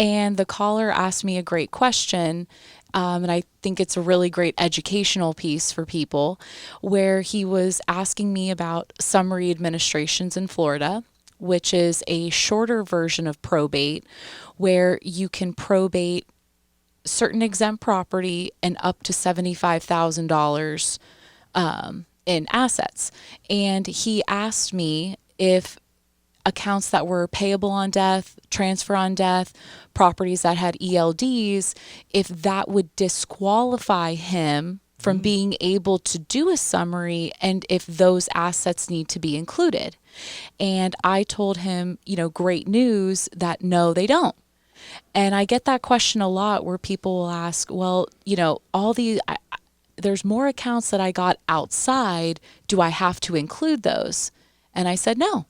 And the caller asked me a great question, and I think it's a really great educational piece for people, where he was asking me about summary administrations in Florida, which is a shorter version of probate, where you can probate certain exempt property and up to $75,000 in assets. And he asked me if accounts that were payable on death, transfer on death, properties that had ELDs, if that would disqualify him from being able to do a summary, and if those assets need to be included. And I told him, great news, that no, they don't. And I get that question a lot, where people will ask, well, there's more accounts that I got outside. Do I have to include those? And I said, no.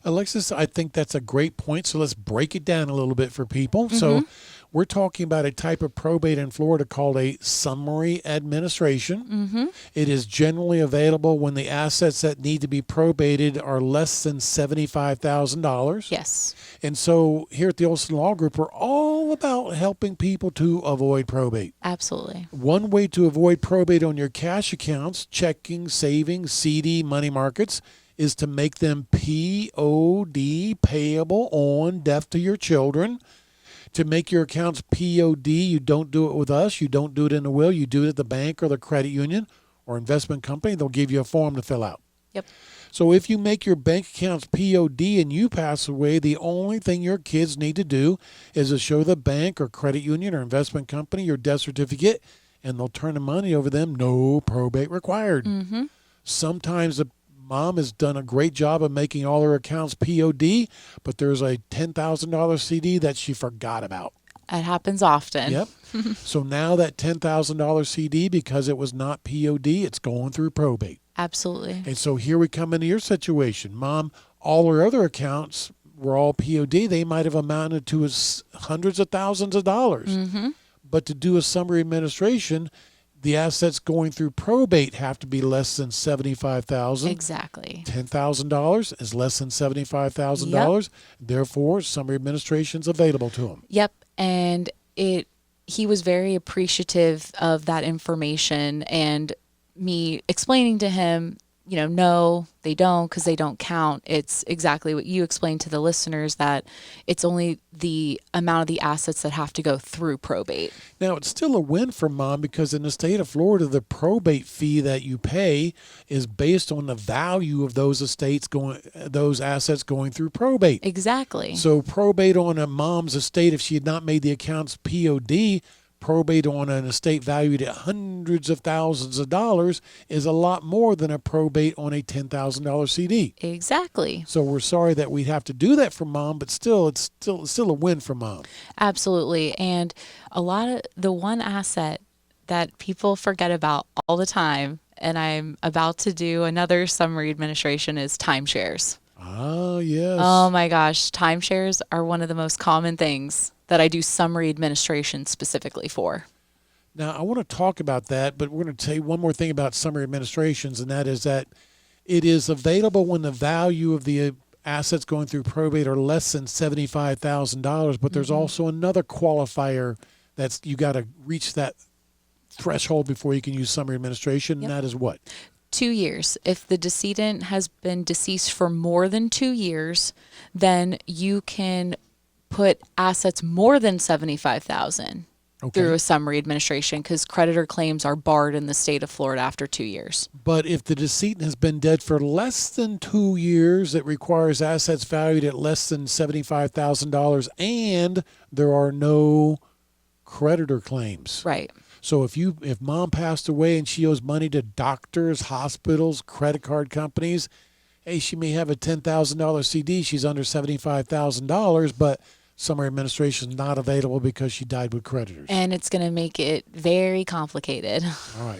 Alexis, I think that's a great point. So let's break it down a little bit for people. So we're talking about a type of probate in Florida called a summary administration. It is generally available when the assets that need to be probated are less than $75,000. Yes. And so here at the Olson Law Group, we're all about helping people to avoid probate. Absolutely. One way to avoid probate on your cash accounts, checking, savings, CD, money markets, is to make them POD, payable on death to your children. To make your accounts POD, you don't do it with us. You don't do it in a will. You do it at the bank or the credit union or investment company. They'll give you a form to fill out. Yep. So if you make your bank accounts POD and you pass away, the only thing your kids need to do is to show the bank or credit union or investment company your death certificate, and they'll turn the money over to them. No probate required. Sometimes the mom has done a great job of making all her accounts POD, but there's a $10,000 CD that she forgot about. It happens often. Yep. So now that $10,000 CD, because it was not POD, it's going through probate. Absolutely. And so here we come into your situation. Mom, all her other accounts were all POD. They might have amounted to hundreds of thousands of dollars. But to do a summary administration, the assets going through probate have to be less than $75,000. Exactly. $10,000 is less than $75,000. Yep. Therefore, summary administration is available to him. Yep. And he was very appreciative of that information, and me explaining to him, no, they don't, because they don't count. It's exactly what you explained to the listeners, that it's only the amount of the assets that have to go through probate. Now, it's still a win for mom, because in the state of Florida, the probate fee that you pay is based on the value of those assets going through probate. Exactly. So probate on a mom's estate, if she had not made the accounts POD, probate on an estate valued at hundreds of thousands of dollars is a lot more than a probate on a $10,000 CD. Exactly. So we're sorry that we'd have to do that for mom, but it's still a win for mom. Absolutely. And a lot of the one asset that people forget about all the time, and I'm about to do another summary administration, is timeshares. Ah, yes. Oh my gosh. Timeshares are one of the most common things that I do summary administration specifically for. Now, I want to talk about that, but we're going to tell you one more thing about summary administrations, and that is that it is available when the value of the assets going through probate are less than $75,000, but there's also another qualifier that's you got to reach that threshold before you can use summary administration, and that is what? 2 years. If the decedent has been deceased for more than 2 years, then you can put assets more than $75,000 through a summary administration, because creditor claims are barred in the state of Florida after 2 years. But if the decedent has been dead for less than 2 years, it requires assets valued at less than $75,000, and there are no creditor claims. Right. So if mom passed away and she owes money to doctors, hospitals, credit card companies, hey, she may have a $10,000 CD. She's under $75,000, but summary administration is not available because she died with creditors. And it's going to make it very complicated. All right.